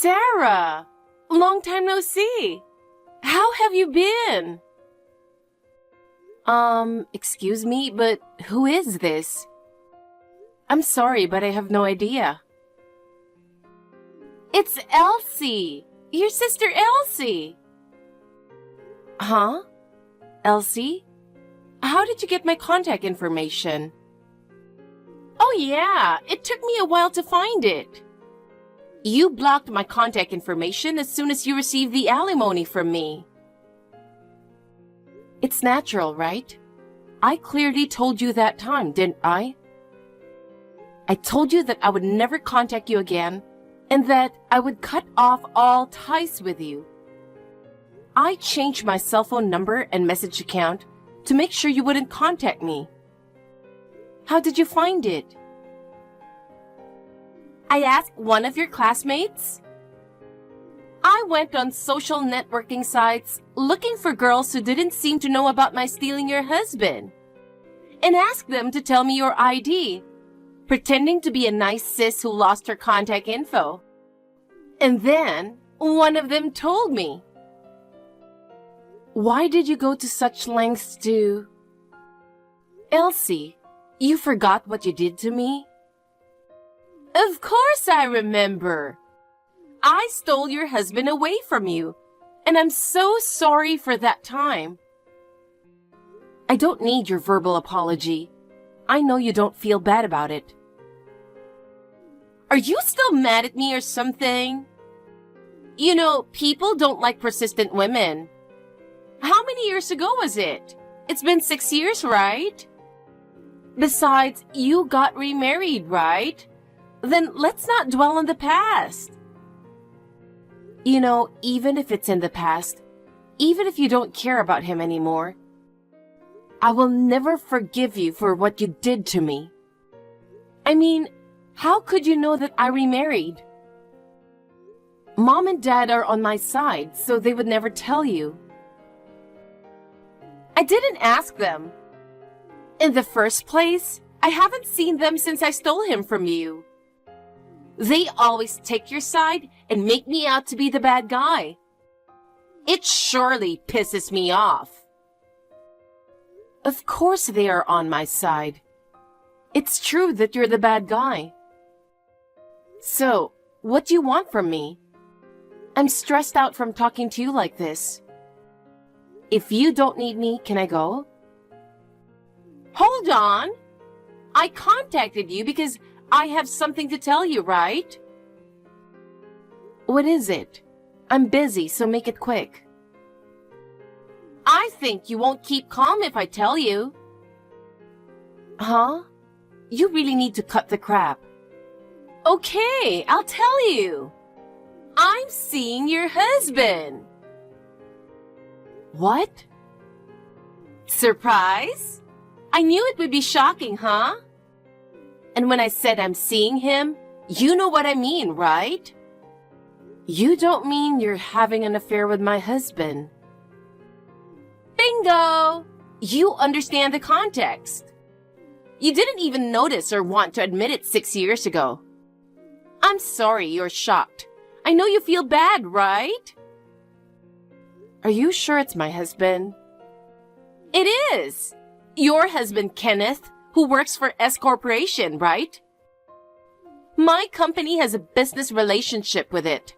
Sarah! Long time no see. How have you been? Excuse me, but who is this? I'm sorry, but I have no idea. It's Elsie! Your sister Elsie! Huh? Elsie? How did you get my contact information? Oh yeah, it took me a while to find it. You blocked my contact information as soon as you received the alimony from me. It's natural, right? I clearly told you that time, didn't I? I told you that I would never contact you again and that I would cut off all ties with you. I changed my cell phone number and message account to make sure you wouldn't contact me. How did you find it? I asked one of your classmates. I went on social networking sites looking for girls who didn't seem to know about my stealing your husband and asked them to tell me your ID, pretending to be a nice sis who lost her contact info. And then one of them told me. Why did you go to such lengths to... Elsie, you forgot what you did to me? Of course I remember. I stole your husband away from you, and I'm so sorry for that time. I don't need your verbal apology. I know you don't feel bad about it. Are you still mad at me or something? You know, people don't like persistent women. How many years ago was it? It's been 6 years, right? Besides, you got remarried, right? Then let's not dwell on the past. You know, even if it's in the past, even if you don't care about him anymore, I will never forgive you for what you did to me. I mean, how could you know that I remarried? Mom and Dad are on my side, so they would never tell you. I didn't ask them. In the first place, I haven't seen them since I stole him from you. They always take your side and make me out to be the bad guy. It surely pisses me off. Of course they are on my side. It's true that you're the bad guy. So, what do you want from me? I'm stressed out from talking to you like this. If you don't need me, can I go? Hold on. I contacted you because I have something to tell you, right? What is it? I'm busy, so make it quick. I think you won't keep calm if I tell you. Huh? You really need to cut the crap. Okay, I'll tell you. I'm seeing your husband. What? Surprise? I knew it would be shocking, huh? And when I said I'm seeing him, you know what I mean, right? You don't mean you're having an affair with my husband. Bingo! You understand the context. You didn't even notice or want to admit it 6 years ago. I'm sorry you're shocked. I know you feel bad, right? Are you sure it's my husband? It is. Your husband, Kenneth, who works for S Corporation, right? My company has a business relationship with it.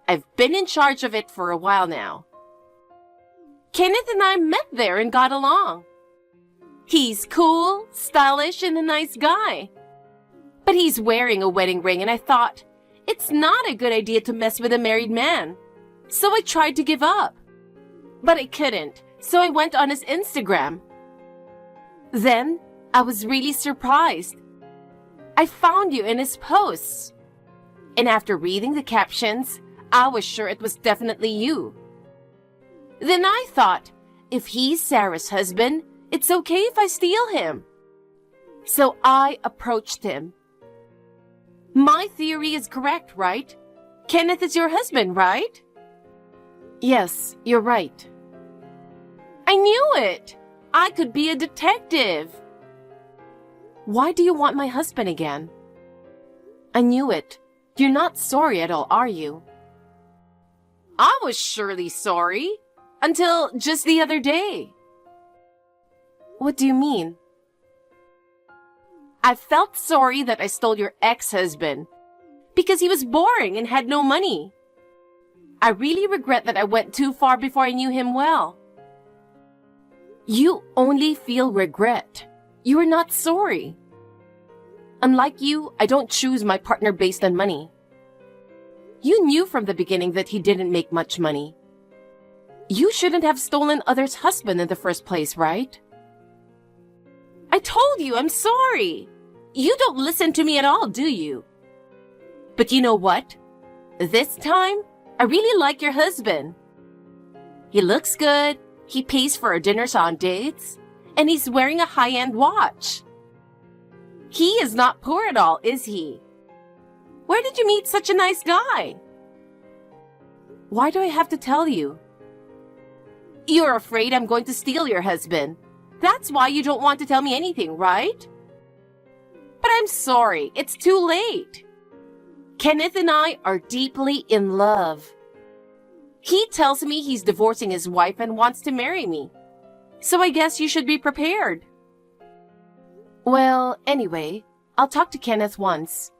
I've been in charge of it for a while now. Kenneth and I met there and got along. He's cool, stylish, and a nice guy. But he's wearing a wedding ring, and I thought, it's not a good idea to mess with a married man. So I tried to give up. But I couldn't, so I went on his Instagram. Then, I was really surprised. I found you in his posts. And after reading the captions, I was sure it was definitely you. Then I thought, if he's Sarah's husband, it's okay if I steal him. So I approached him. My theory is correct, right? Kenneth is your husband, right? Yes, you're right. I knew it! I could be a detective. Why do you want my husband again? I knew it. You're not sorry at all, are you? I was surely sorry. Until just the other day. What do you mean? I felt sorry that I stole your ex-husband because he was boring and had no money. I really regret that I went too far before I knew him well. You only feel regret. You are not sorry. Unlike you, I don't choose my partner based on money. You knew from the beginning that he didn't make much money. You shouldn't have stolen others' husband in the first place, right? I told you I'm sorry. You don't listen to me at all, do you? But you know what? This time, I really like your husband. He looks good, he pays for our dinners on dates, and he's wearing a high-end watch. He is not poor at all, is he? Where did you meet such a nice guy? Why do I have to tell you? You're afraid I'm going to steal your husband. That's why you don't want to tell me anything, right? But I'm sorry, it's too late. Kenneth and I are deeply in love. He tells me he's divorcing his wife and wants to marry me. So I guess you should be prepared. Well, anyway, I'll talk to Kenneth once.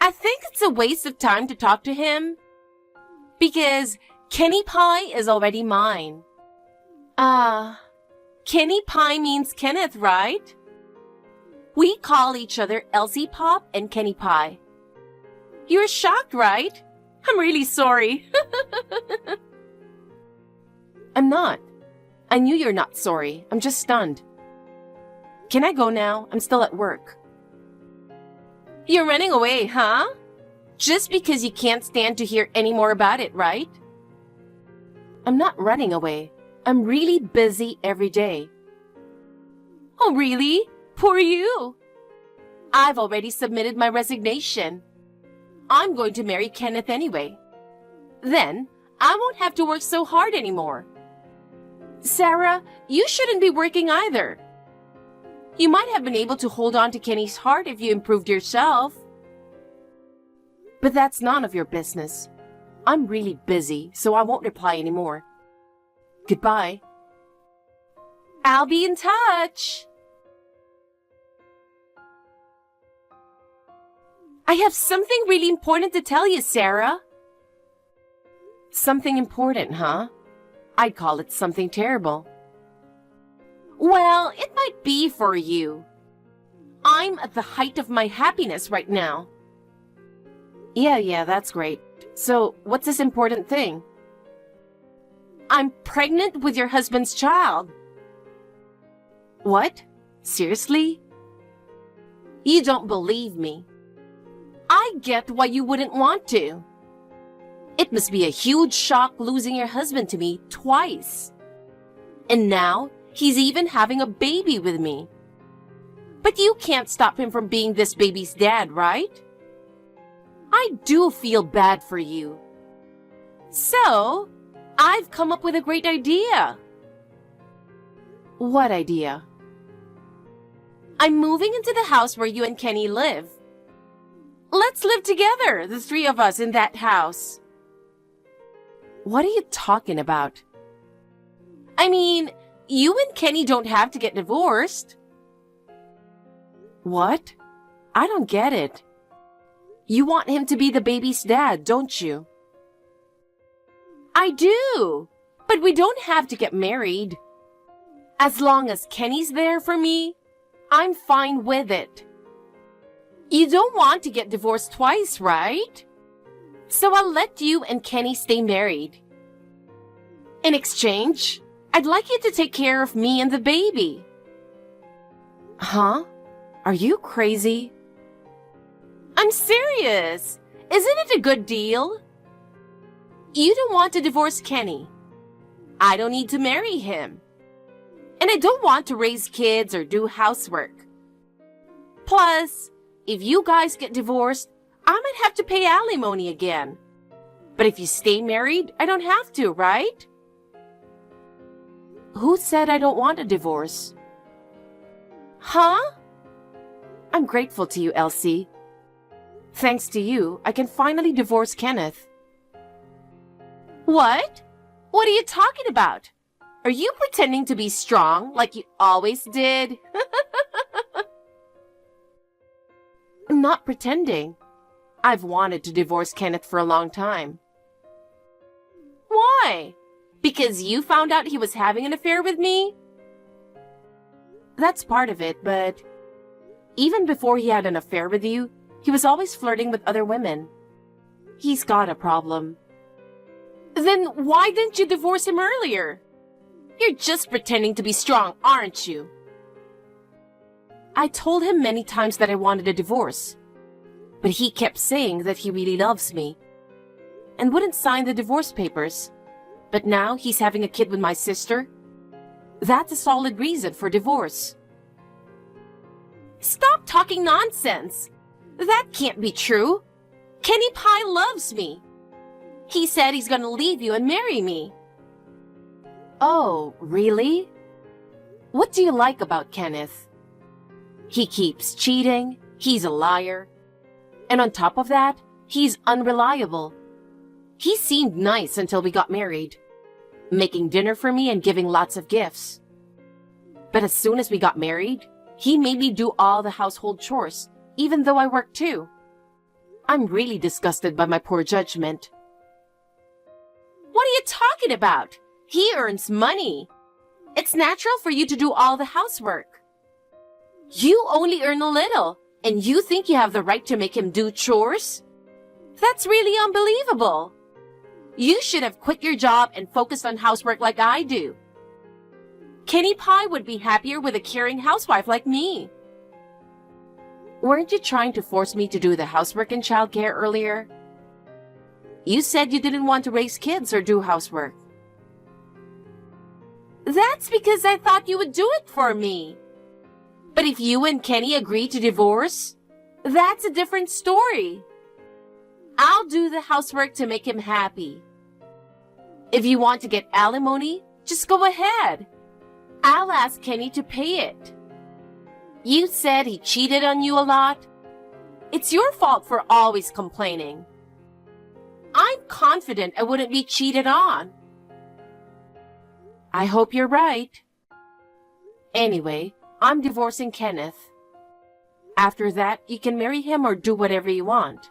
I think it's a waste of time to talk to him. Because Kenny Pie is already mine. Kenny Pie means Kenneth, right? We call each other Elsie Pop and Kenny Pie. You're shocked, right? I'm really sorry. I'm not. I knew you're not sorry. I'm just stunned. Can I go now? I'm still at work. You're running away, huh? Just because you can't stand to hear any more about it, right? I'm not running away. I'm really busy every day. Oh, really? Poor you. I've already submitted my resignation. I'm going to marry Kenneth anyway. Then, I won't have to work so hard anymore. Sarah, you shouldn't be working either. You might have been able to hold on to Kenny's heart if you improved yourself. But that's none of your business. I'm really busy, so I won't reply anymore. Goodbye. I'll be in touch. I have something really important to tell you, Sarah. Something important, huh? I'd call it something terrible. Well, it might be for you. I'm at the height of my happiness right now. Yeah, that's great. So, what's this important thing? I'm pregnant with your husband's child. What? Seriously? You don't believe me. I get why you wouldn't want to. It must be a huge shock losing your husband to me twice. And now, he's even having a baby with me. But you can't stop him from being this baby's dad, right? I do feel bad for you. So, I've come up with a great idea. What idea? I'm moving into the house where you and Kenny live. Let's live together, the three of us in that house. What are you talking about? I mean, you and Kenny don't have to get divorced. What? I don't get it. You want him to be the baby's dad, don't you? I do, but we don't have to get married. As long as Kenny's there for me, I'm fine with it. You don't want to get divorced twice, right? So I'll let you and Kenny stay married. In exchange, I'd like you to take care of me and the baby. Huh? Are you crazy? I'm serious. Isn't it a good deal? You don't want to divorce Kenny. I don't need to marry him. And I don't want to raise kids or do housework. Plus, if you guys get divorced, I might have to pay alimony again. But if you stay married, I don't have to, right? Who said I don't want a divorce? Huh? I'm grateful to you, Elsie. Thanks to you, I can finally divorce Kenneth. What? What are you talking about? Are you pretending to be strong like you always did? I'm not pretending. I've wanted to divorce Kenneth for a long time. Why? Because you found out he was having an affair with me? That's part of it, but even before he had an affair with you, he was always flirting with other women. He's got a problem. Then why didn't you divorce him earlier? You're just pretending to be strong, aren't you? I told him many times that I wanted a divorce, but he kept saying that he really loves me and wouldn't sign the divorce papers. But now he's having a kid with my sister. That's a solid reason for divorce. Stop talking nonsense. That can't be true. Kenny Pie loves me. He said he's gonna leave you and marry me. Oh, really? What do you like about Kenneth? He keeps cheating, he's a liar, and on top of that, he's unreliable. He seemed nice until we got married, making dinner for me and giving lots of gifts. But as soon as we got married, he made me do all the household chores, even though I work too. I'm really disgusted by my poor judgment. What are you talking about? He earns money. It's natural for you to do all the housework. You only earn a little, and you think you have the right to make him do chores? That's really unbelievable. You should have quit your job and focused on housework like I do. Kenny Pie would be happier with a caring housewife like me. Weren't you trying to force me to do the housework and childcare earlier? You said you didn't want to raise kids or do housework. That's because I thought you would do it for me. But if you and Kenny agree to divorce, that's a different story. I'll do the housework to make him happy. If you want to get alimony, just go ahead. I'll ask Kenny to pay it. You said he cheated on you a lot. It's your fault for always complaining. I'm confident I wouldn't be cheated on. I hope you're right. Anyway, I'm divorcing Kenneth. After that, you can marry him or do whatever you want.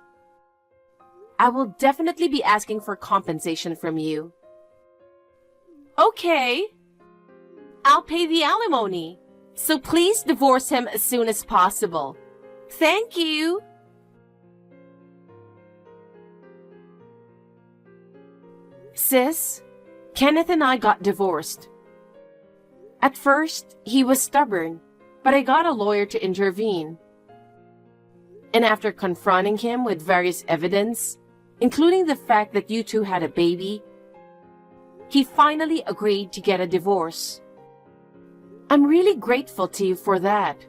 I will definitely be asking for compensation from you. Okay. I'll pay the alimony. So please divorce him as soon as possible. Thank you. Sis, Kenneth and I got divorced. At first, he was stubborn, but I got a lawyer to intervene. And after confronting him with various evidence, including the fact that you two had a baby, he finally agreed to get a divorce. I'm really grateful to you for that.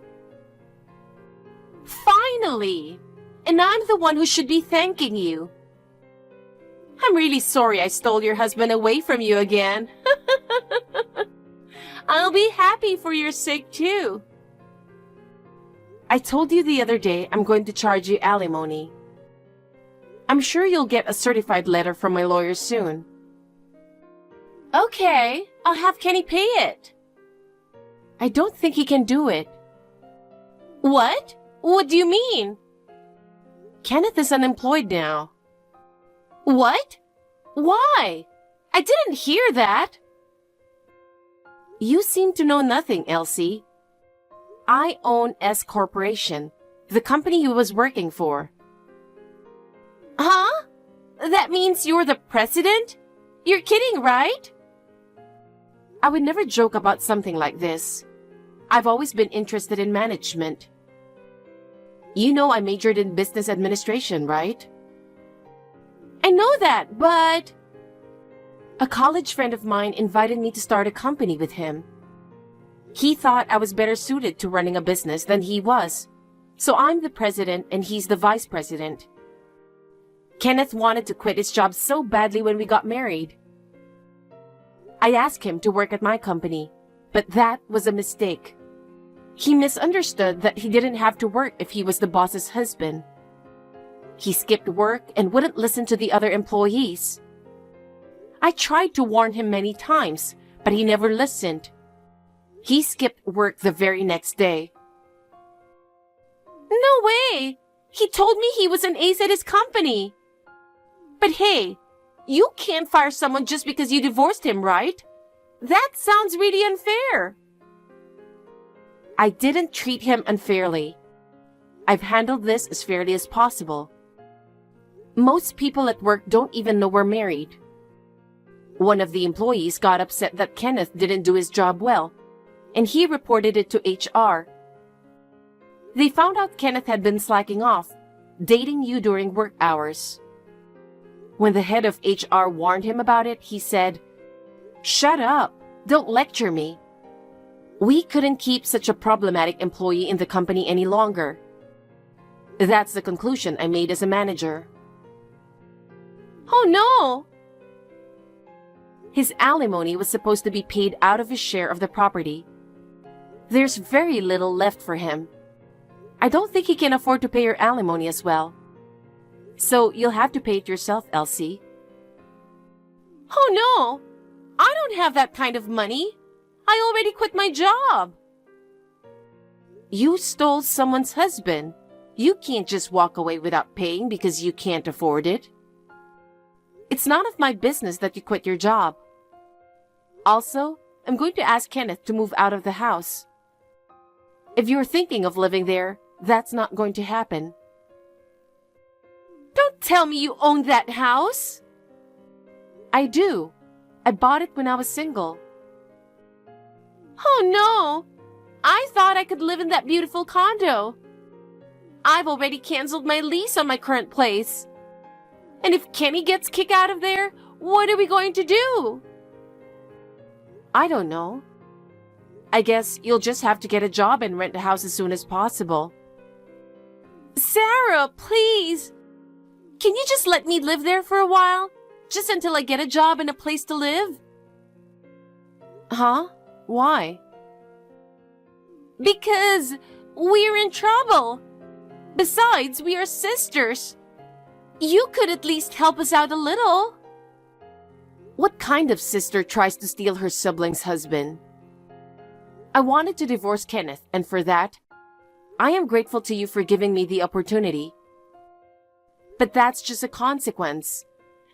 Finally! And I'm the one who should be thanking you. I'm really sorry I stole your husband away from you again. I'll be happy for your sake too. I told you the other day I'm going to charge you alimony. I'm sure you'll get a certified letter from my lawyer soon. Okay, I'll have Kenny pay it. I don't think he can do it. What? What do you mean? Kenneth is unemployed now. What? Why? I didn't hear that. You seem to know nothing, Elsie. I own S Corporation, the company he was working for. Huh? That means you're the president? You're kidding, right? I would never joke about something like this. I've always been interested in management. You know I majored in business administration, right? I know that, but... A college friend of mine invited me to start a company with him. He thought I was better suited to running a business than he was. So I'm the president and he's the vice president. Kenneth wanted to quit his job so badly when we got married. I asked him to work at my company, but that was a mistake. He misunderstood that he didn't have to work if he was the boss's husband. He skipped work and wouldn't listen to the other employees. I tried to warn him many times, but he never listened. He skipped work the very next day. No way! He told me he was an ace at his company. But hey, you can't fire someone just because you divorced him, right? That sounds really unfair. I didn't treat him unfairly. I've handled this as fairly as possible. Most people at work don't even know we're married. One of the employees got upset that Kenneth didn't do his job well, and he reported it to HR. They found out Kenneth had been slacking off, dating you during work hours. When the head of HR warned him about it, he said, "Shut up, don't lecture me." We couldn't keep such a problematic employee in the company any longer. That's the conclusion I made as a manager. Oh no! His alimony was supposed to be paid out of his share of the property. There's very little left for him. I don't think he can afford to pay your alimony as well. So you'll have to pay it yourself, Elsie. Oh no! I don't have that kind of money. I already quit my job. You stole someone's husband. You can't just walk away without paying because you can't afford it. It's none of my business that you quit your job. Also, I'm going to ask Kenneth to move out of the house. If you're thinking of living there, that's not going to happen. Don't tell me you own that house. I do. I bought it when I was single. Oh no! I thought I could live in that beautiful condo. I've already canceled my lease on my current place. And if Kenny gets kicked out of there, what are we going to do? I don't know. I guess you'll just have to get a job and rent a house as soon as possible. Sarah, please! Can you just let me live there for a while? Just until I get a job and a place to live? Huh? Why? Because we're in trouble. Besides, we are sisters. You could at least help us out a little. What kind of sister tries to steal her sibling's husband? I wanted to divorce Kenneth, and for that, I am grateful to you for giving me the opportunity. But that's just a consequence.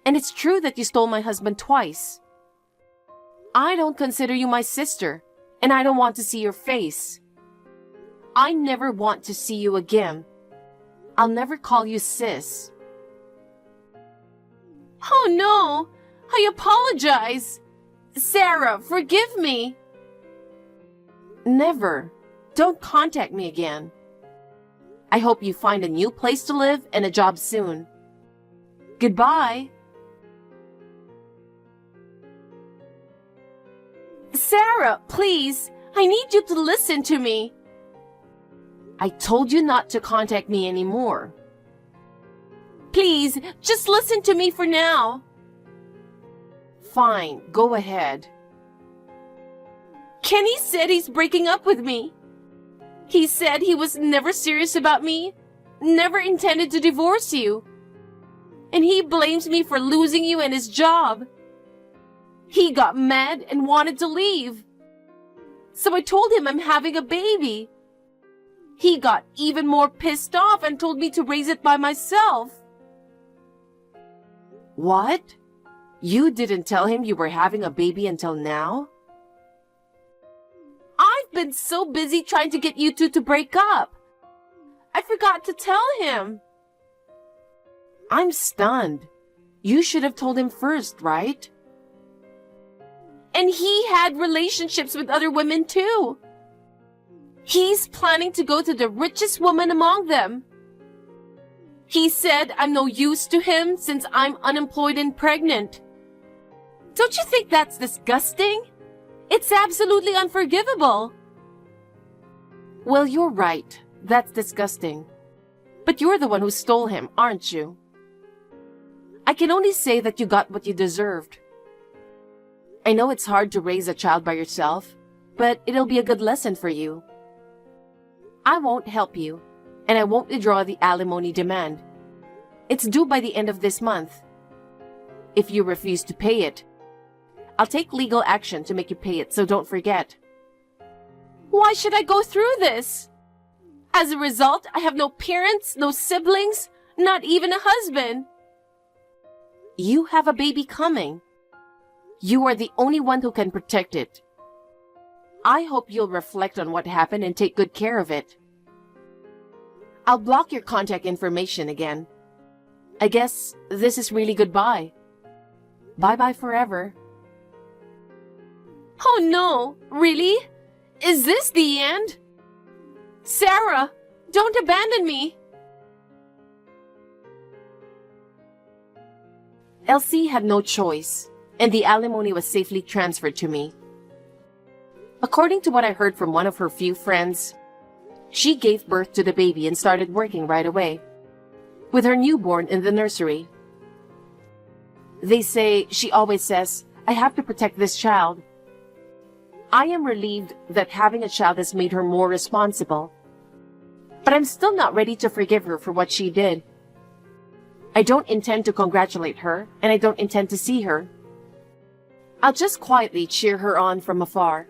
And it's true that you stole my husband twice. I don't consider you my sister, and I don't want to see your face. I never want to see you again. I'll never call you sis. Oh no! I apologize! Sarah, forgive me! Never. Don't contact me again. I hope you find a new place to live and a job soon. Goodbye. Sarah, please, I need you to listen to me. I told you not to contact me anymore. Please, just listen to me for now. Fine, go ahead. Kenny said he's breaking up with me. He said he was never serious about me, never intended to divorce you. And he blames me for losing you and his job. He got mad and wanted to leave. So I told him I'm having a baby. He got even more pissed off and told me to raise it by myself. What? You didn't tell him you were having a baby until now? I've been so busy trying to get you two to break up. I forgot to tell him. I'm stunned. You should have told him first, right? And he had relationships with other women too. He's planning to go to the richest woman among them. He said I'm no use to him since I'm unemployed and pregnant. Don't you think that's disgusting? It's absolutely unforgivable. Well, you're right. That's disgusting. But you're the one who stole him, aren't you? I can only say that you got what you deserved. I know it's hard to raise a child by yourself, but it'll be a good lesson for you. I won't help you, and I won't withdraw the alimony demand. It's due by the end of this month. If you refuse to pay it, I'll take legal action to make you pay it, so don't forget. Why should I go through this? As a result, I have no parents, no siblings, not even a husband. You have a baby coming. You are the only one who can protect it. I hope you'll reflect on what happened and take good care of it. I'll block your contact information again. I guess this is really goodbye. Bye-bye forever. Oh no, really? Is this the end? Sarah, don't abandon me. Elsie had no choice, and the alimony was safely transferred to me. According to what I heard from one of her few friends, she gave birth to the baby and started working right away, with her newborn in the nursery. They say she always says, I have to protect this child. I am relieved that having a child has made her more responsible, but I'm still not ready to forgive her for what she did. I don't intend to congratulate her, and I don't intend to see her. I'll just quietly cheer her on from afar.